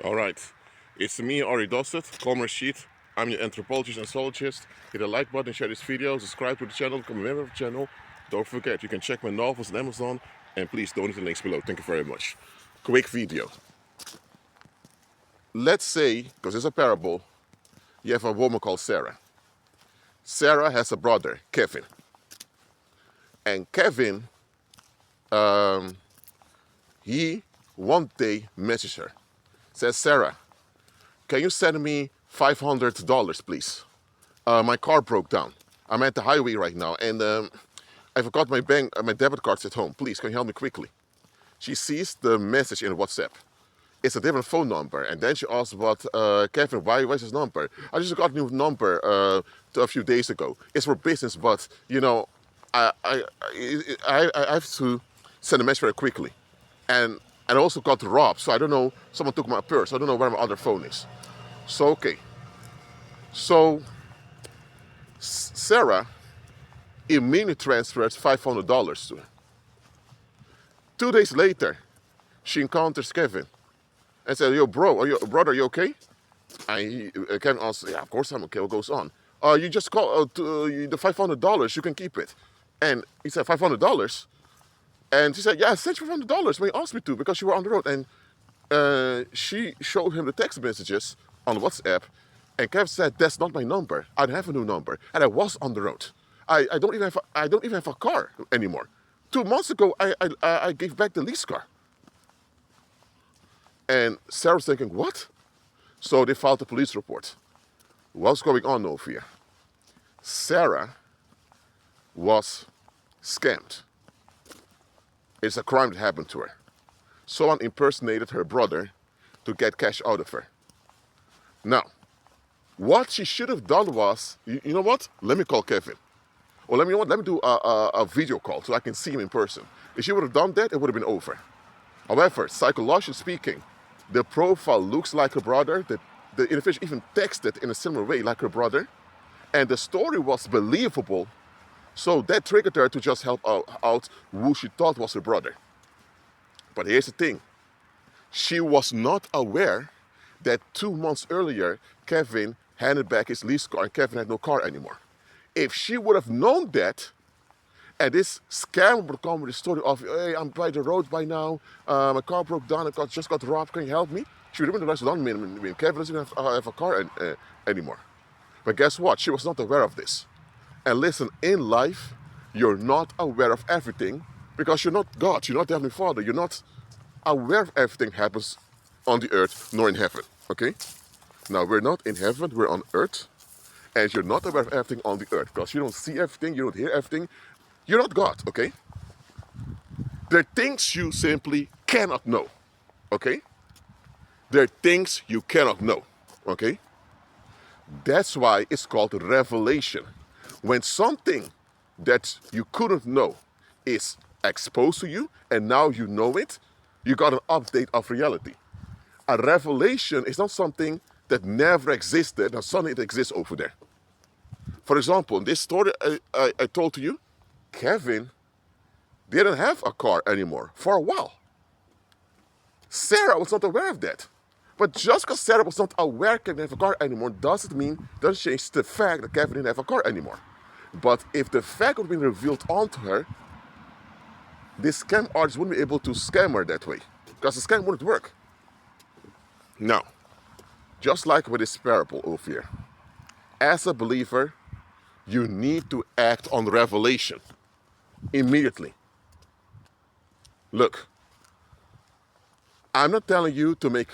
Alright, it's me, Ari Dossett, Commerce Sheet. I'm your anthropologist and sociologist. Hit the like button, share this video, subscribe to the channel, become a member of the channel. Don't forget, you can check my novels on Amazon, and please donate the links below. Thank you very much. Quick video. Let's say, because it's a parable, you have a woman called Sarah. Sarah has a brother, Kevin. And Kevin, he one day messages her. Says, Sarah, can you send me $500, please? My car broke down. I'm at the highway right now, and I forgot my debit cards at home. Please, can you help me quickly? She sees the message in WhatsApp. It's a different phone number, and then she asks, "What, Kevin? Why's his number? I just got a new number a few days ago. It's for business, but you know, I have to send a message very quickly, and I also got robbed. So I don't know. Someone took my purse. I don't know where my other phone is. So okay. So Sarah immediately transfers $500 to her. 2 days later, she encounters Kevin and said, "Yo, brother, are you okay?" And Kevin answers, "Yeah, of course I'm okay. What goes on? You just call the $500. You can keep it." And he said, $500? And she said, "Yeah, I sent you $500 when you asked me to because you were on the road." And she showed him the text messages on WhatsApp, and Kevin said, "That's not my number. I don't have a new number, and I was on the road. I don't even have a car anymore. 2 months ago, I gave back the lease car." And Sarah's thinking, "What?" So they filed a police report. What's going on over here? Sarah was scammed. It's a crime that happened to her. Someone impersonated her brother to get cash out of her. Now, what she should have done was, you know what? Let me call Kevin. Or let me do a video call so I can see him in person. If she would have done that, it would have been over. However, psychologically speaking, the profile looks like her brother. The individual even texted in a similar way like her brother. And the story was believable. So that triggered her to just help out who she thought was her brother. But here's the thing. She was not aware that 2 months earlier, Kevin handed back his lease car and Kevin had no car anymore. If she would have known that, and this scam would come with the story of, "Hey, I'm by the road by now, my car broke down, I just got robbed, can you help me?" She would have been the rest of the time, Kevin doesn't have a car anymore. But guess what? She was not aware of this. And listen, in life, you're not aware of everything because you're not God, you're not the Heavenly Father, you're not aware of everything happens on the earth nor in heaven, okay? Now, we're not in heaven, we're on earth, and you're not aware of everything on the earth because you don't see everything, you don't hear everything. You're not God, okay? There are things you simply cannot know, okay? There are things you cannot know, okay? That's why it's called revelation. When something that you couldn't know is exposed to you and now you know it, you got an update of reality. A revelation is not something that never existed and suddenly it exists over there. For example, in this story I told to you, Kevin didn't have a car anymore for a while. Sarah was not aware of that. But just because Sarah was not aware Kevin didn't have a car anymore doesn't change the fact that Kevin didn't have a car anymore. But if the fact would have been revealed onto her, this scam artist wouldn't be able to scam her that way. Because the scam wouldn't work. Now, just like with this parable over here, as a believer, you need to act on revelation immediately. Look, I'm not telling you to make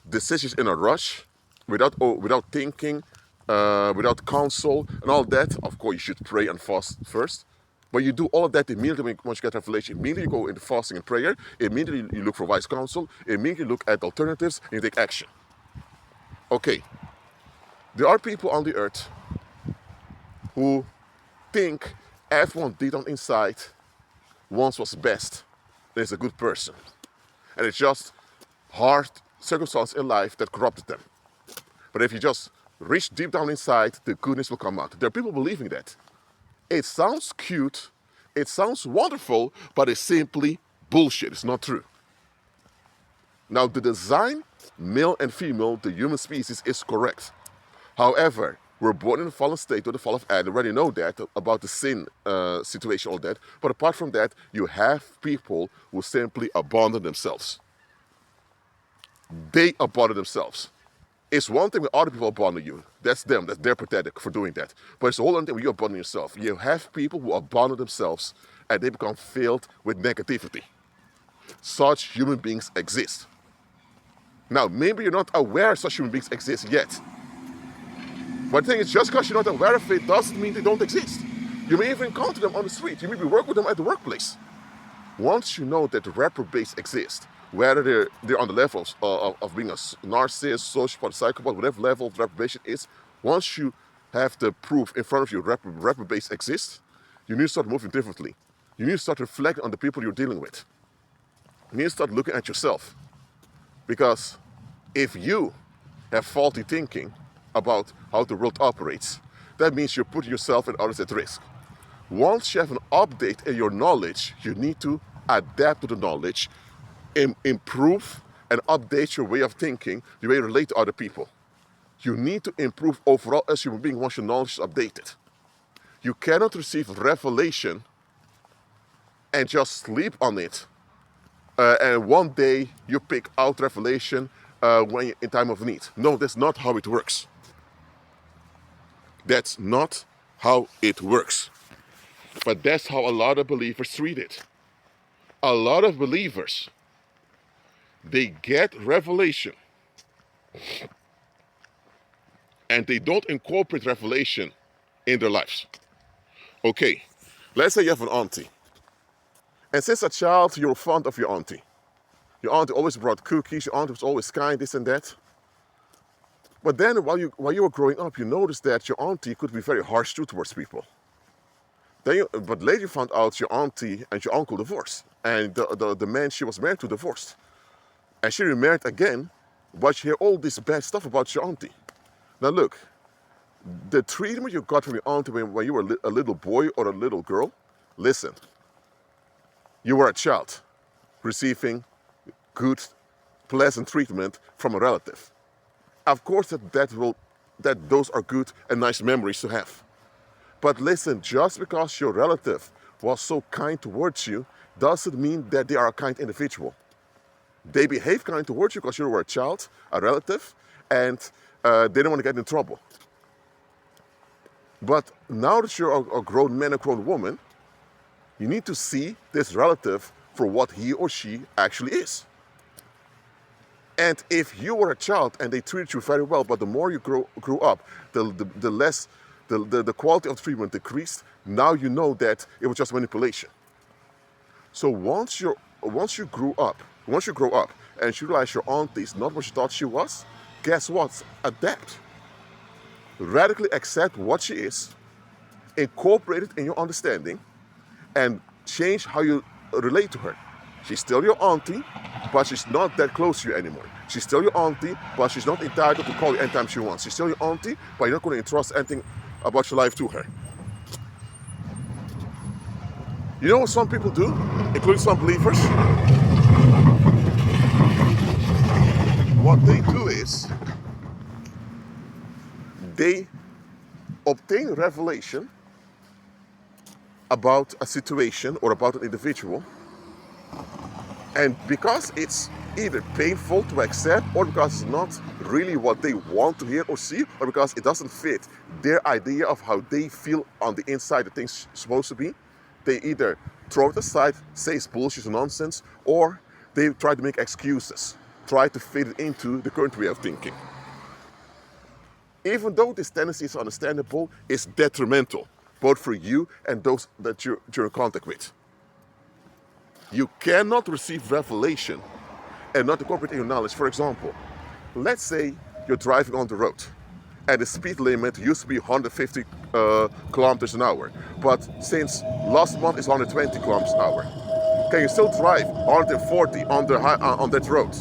decisions in a rush, without thinking, without counsel and all that. Of course, you should pray and fast first. But you do all of that immediately once you get revelation. Immediately you go into fasting and prayer. Immediately you look for wise counsel. Immediately look at alternatives and you take action. Okay, there are people on the earth who think everyone deep down inside once was best. There's a good person. And it's just hard circumstances in life that corrupted them. But if you just reach deep down inside, the goodness will come out. There are people believing that. It sounds cute, it sounds wonderful, but it's simply bullshit. It's not true. Now, the design, male and female, the human species, is correct. However, we're born in the fallen state of the fall of Adam. We already know that about the sin situation, all that. But apart from that, you have people who simply abandon themselves. They abandon themselves. It's one thing when other people abandon you. That's them. That's their pathetic for doing that. But it's a whole other thing when you abandon yourself. You have people who abandon themselves and they become filled with negativity. Such human beings exist. Now, maybe you're not aware such human beings exist yet. But the thing is, just because you're not aware of it doesn't mean they don't exist. You may even encounter them on the street. You may be working with them at the workplace. Once you know that the reprobates exist, whether they're on the level of being a narcissist, sociopath, psychopath, whatever level of reprobation is, once you have the proof in front of you reprobates exist, you need to start moving differently. You need to start reflecting on the people you're dealing with. You need to start looking at yourself. Because if you have faulty thinking about how the world operates, that means you're putting yourself and others at risk. Once you have an update in your knowledge, you need to adapt to the knowledge, improve and update your way of thinking, the way you relate to other people. You need to improve overall as a human being once your knowledge is updated. You cannot receive revelation and just sleep on it. And one day you pick out revelation when you're in time of need. No, that's not how it works. That's not how it works. But that's how a lot of believers treat it. A lot of believers, they get revelation and they don't incorporate revelation in their lives. Okay, let's say you have an auntie. And since a child, you're fond of your auntie. Your auntie always brought cookies, your auntie was always kind, this and that. But then while you were growing up, you noticed that your auntie could be very harsh too towards people. But later you found out your auntie and your uncle divorced. And the man she was married to divorced. And she remarried again, but you hear all this bad stuff about your auntie. Now look, the treatment you got from your auntie when you were a little boy or a little girl, listen, you were a child receiving good, pleasant treatment from a relative. Of course that those are good and nice memories to have. But listen, just because your relative was so kind towards you doesn't mean that they are a kind individual. They behave kind towards you because you were a child, a relative, and they didn't want to get in trouble. But now that you're a grown man, a grown woman, you need to see this relative for what he or she actually is. And if you were a child and they treated you very well, but the more you grew up, the less the quality of treatment decreased. Now you know that it was just manipulation. So once you grow up and you realize your auntie is not what you thought she was, guess what? Adapt. Radically accept what she is, incorporate it in your understanding, and change how you relate to her. She's still your auntie, but she's not that close to you anymore. She's still your auntie, but she's not entitled to call you anytime she wants. She's still your auntie, but you're not going to entrust anything about your life to her. You know what some people do, including some believers? What they do is they obtain revelation about a situation or about an individual, and because it's either painful to accept or because it's not really what they want to hear or see, or because it doesn't fit their idea of how they feel on the inside the thing's supposed to be, they either throw it aside, say it's bullshit or nonsense, or they try to make excuses, try to fit it into the current way of thinking. Even though this tendency is understandable, it's detrimental, both for you and those that you're in contact with. You cannot receive revelation and not incorporate in your knowledge. For example, let's say you're driving on the road and the speed limit used to be 150 kilometers an hour, but since last month it's 120 kilometers an hour. Can you still drive 140 on that road?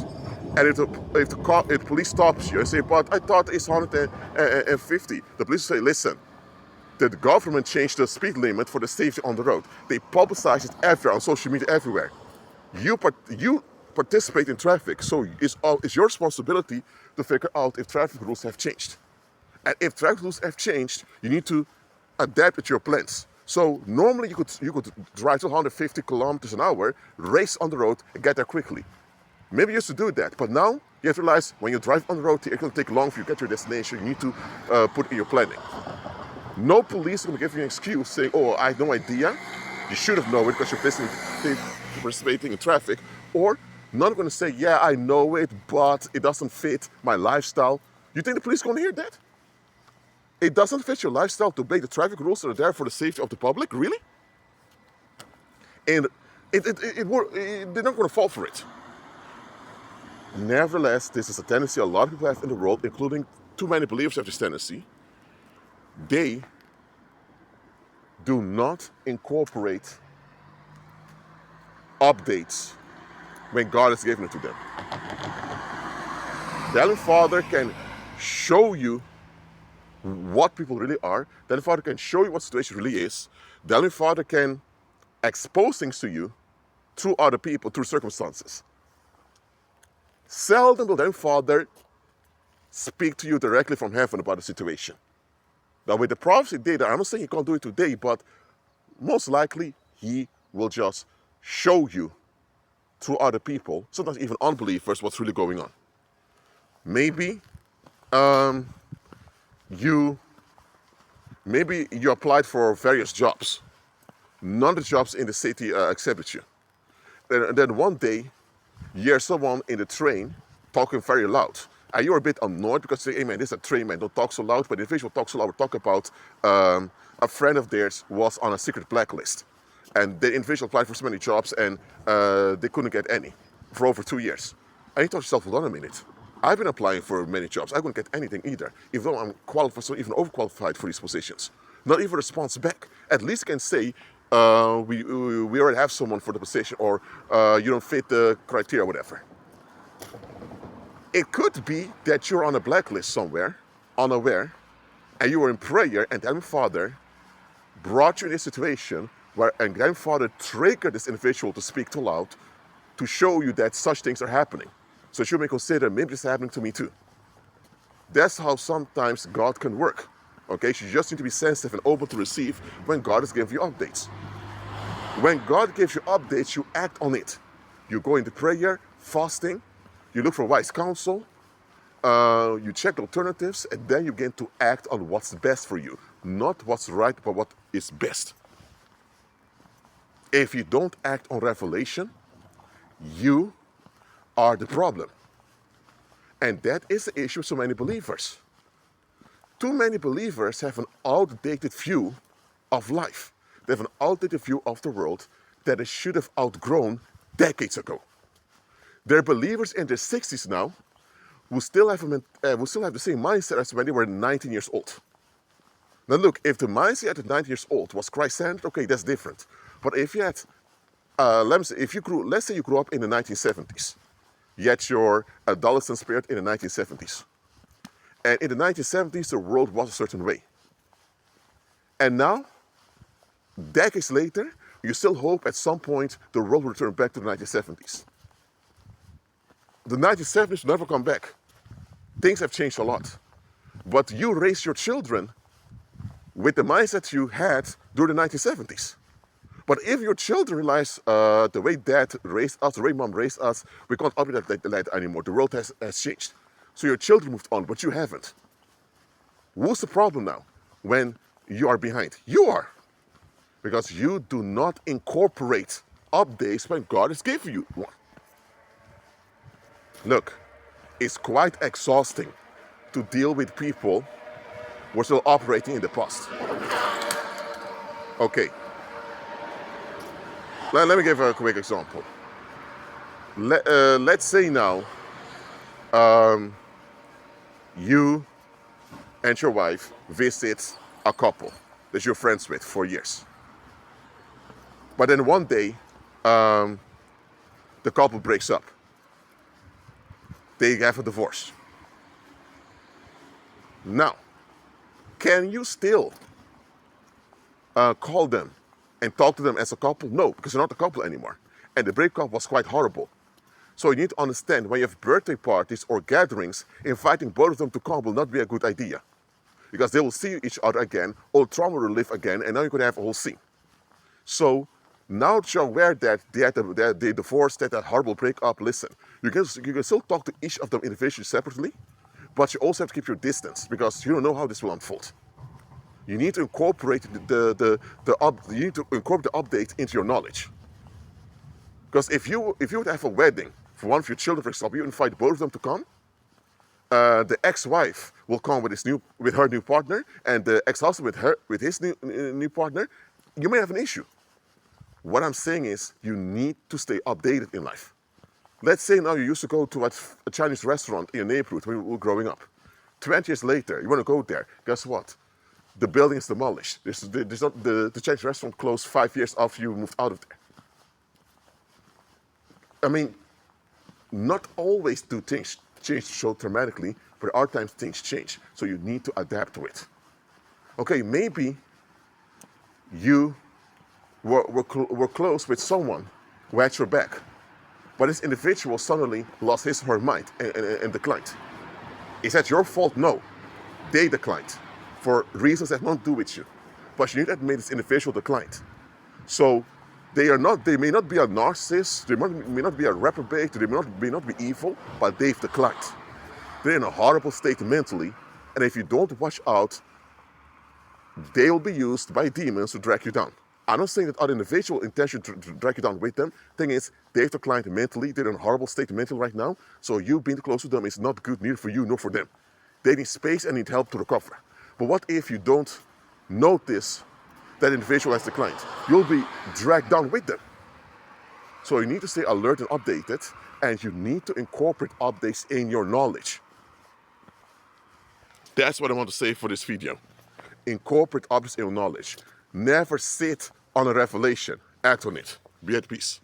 And if the police stops you and say, but I thought it's 150, the police will say, listen, the government changed the speed limit for the safety on the road. They publicize it everywhere, on social media, everywhere. You participate in traffic. So it's your responsibility to figure out if traffic rules have changed. And if traffic rules have changed, you need to adapt with your plans. So normally you could drive to 150 kilometers an hour, race on the road, and get there quickly. Maybe you used to do that, but now you have to realize when you drive on the road, it will take long for you to get to your destination. You need to put in your planning. No police is going to give you an excuse saying, oh, I have no idea. You should have known it because you're participating in traffic. Or none are going to say, yeah, I know it, but it doesn't fit my lifestyle. You think the police are going to hear that? It doesn't fit your lifestyle to obey the traffic rules that are there for the safety of the public? Really? And they're not going to fall for it. Nevertheless, this is a tendency a lot of people have in the world, including too many believers have this tendency. They do not incorporate updates when God has given it to them. The Heavenly Father can show you what people really are. The Heavenly Father can show you what the situation really is. The Heavenly Father can expose things to you through other people, through circumstances. Seldom will the Heavenly Father speak to you directly from heaven about a situation. Now with the prophecy data, I'm not saying he can't do it today, but most likely he will just show you through other people, sometimes even unbelievers, what's really going on. Maybe you applied for various jobs. None of the jobs in the city accepted you. And then one day, you hear someone in the train talking very loud. And you're a bit annoyed because you say, hey man, this is a train, man, don't talk so loud. But the individual talks so loud. We're talking about a friend of theirs was on a secret blacklist. And the individual applied for so many jobs and they couldn't get any for over 2 years. And you thought to yourself, hold on a minute. I've been applying for many jobs. I couldn't get anything either, even though I'm qualified, so even overqualified for these positions. Not even a response back. At least you can say, we already have someone for the position, or you don't fit the criteria, whatever. It could be that you're on a blacklist somewhere, unaware, and you were in prayer, and Heavenly Father brought you in a situation where a grandfather triggered this individual to speak too loud to show you that such things are happening. So you may consider, maybe this is happening to me too. That's how sometimes God can work. Okay, so you just need to be sensitive and open to receive when God is giving you updates. When God gives you updates, you act on it. You go into prayer, fasting, you look for wise counsel, you check the alternatives, and then you begin to act on what's best for you. Not what's right, but what is best. If you don't act on revelation, you are the problem. And that is the issue of so many believers. Too many believers have an outdated view of life. They have an outdated view of the world that they should have outgrown decades ago. They're believers in their 60s now who still have the same mindset as when they were 19 years old. Now look, if the mindset at 19 years old was Christ-centered, okay, that's different. But if you had, let's say you grew up in the 1970s, yet your adolescent spirit in the 1970s. And in the 1970s, the world was a certain way. And now, decades later, you still hope at some point the world will return back to the 1970s. The 1970s will never come back. Things have changed a lot. But you raise your children with the mindset you had during the 1970s. But if your children realize the way dad raised us, the way mom raised us, we can't operate like that anymore. The world has changed. So your children moved on, but you haven't. What's the problem now when you are behind? You are. Because you do not incorporate updates when God has given you one. Look, it's quite exhausting to deal with people who are still operating in the past. Okay. Let me give a quick example. Let's say now you and your wife visit a couple that you're friends with for years. But then one day, the couple breaks up. They have a divorce. Now, can you still call them and talk to them as a couple? No, because they're not a couple anymore. And the breakup was quite horrible. So you need to understand when you have birthday parties or gatherings, inviting both of them to come will not be a good idea. Because they will see each other again, old trauma will live again, and now you're going to have a whole scene. So now that you're aware that they divorced, that horrible breakup, listen, you can still talk to each of them individually separately, but you also have to keep your distance because you don't know how this will unfold. You need to incorporate the update into your knowledge. Because if you would have a wedding for one of your children, for example, you invite both of them to come. The ex-wife will come with her new partner, and the ex-husband with his new partner. You may have an issue. What I'm saying is, you need to stay updated in life. Let's say now you used to go to a Chinese restaurant in your neighborhood when you were growing up. 20 years later, you want to go there. Guess what? The building is demolished. The Chinese restaurant closed 5 years after you moved out of there. I mean, not always do things change so dramatically, but there are times things change. So you need to adapt to it. Okay, maybe you were close with someone who had your back, but this individual suddenly lost his or her mind and declined. Is that your fault? No. They declined for reasons that have nothing to do with you. But you need to admit this individual declined. So they may not be a narcissist, they may not be a reprobate, they may not be evil, but they've declined. They're in a horrible state mentally, and if you don't watch out, they will be used by demons to drag you down. I'm not saying that other individual intention to drag you down with them. Thing is, they've declined mentally, they're in a horrible state mentally right now, so you being close to them is not good neither for you nor for them. They need space and need help to recover. But what if you don't notice that individual has declined? You'll be dragged down with them. So you need to stay alert and updated, and you need to incorporate updates in your knowledge. That's what I want to say for this video. Incorporate updates in your knowledge. Never sit on a revelation. Act on it. Be at peace.